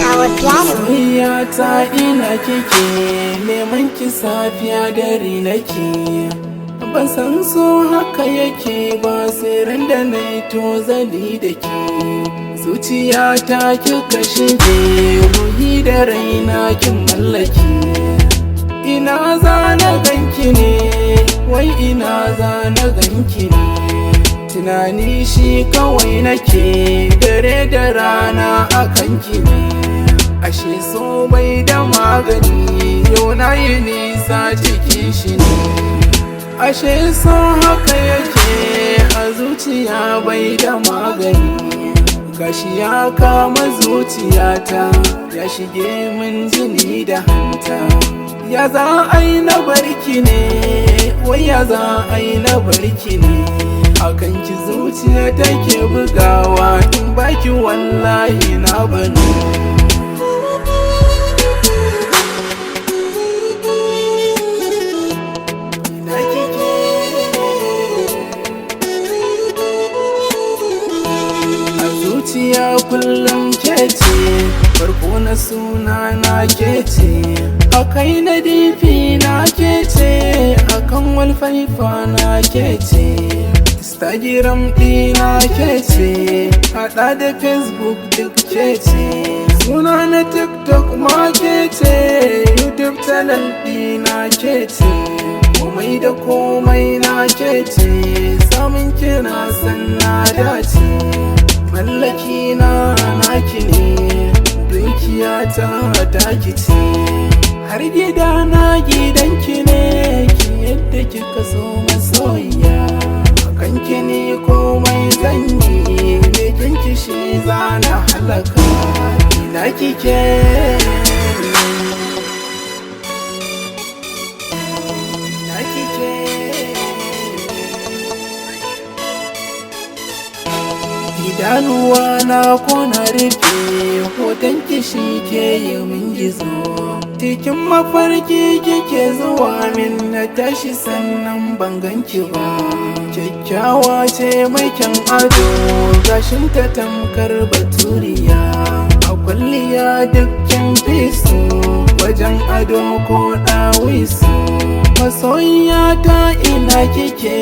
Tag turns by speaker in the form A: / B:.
A: Soyayya ta ina kike neman ki safiya dare nake, ban san so haka yake ba sai ran da na yi tozali da ke. Zuciya ta kika shige ruhi da raina kin mallake, ina za na ganki ne, wai ina za na ganki ne. Tunani shi kawai nake dare da rana akan ki ne. Ashe so bai da magani, yau na yi nisa cikin shi ne. Ashe so haka yake a zuciya bai da magani, gashi ya kama zuciyata ya shige min jini da hanta. Ya za a yi na barki ne, wai ya za a yi na barki ne. Akan ki zuciya take bugawa, in baki wallahi na bani. Zuciya kullum kece, farko na suna na kece, akai na difi na kece, akan walfaifa na kece, Instagram ɗina kece, haɗa da Facebook duk kece, suna na TikTok ma kece, YouTube channel ɗina kece, komai da komai na kece, samun kina san na dace. Mallaki na naki ne, dukiya ta taki ce, har gida na gidanki ne, ki yadda kika so masoyiya. Akan ki ne komai zanyi, bekin ki shi zana halaka, ina kike ina kike. Idanuwa na kona rufe, hoton kishi ke yi min gizo, cikin mafarki kike zuwa min na tashi sannan ban ganki ba. Kyakkyawa ce mai kyan ado, gashin ta tamkar baturiya, a kwalliya dukkan fiso, wajen ado ko ɗawisu. Masoyiya ta ina kike.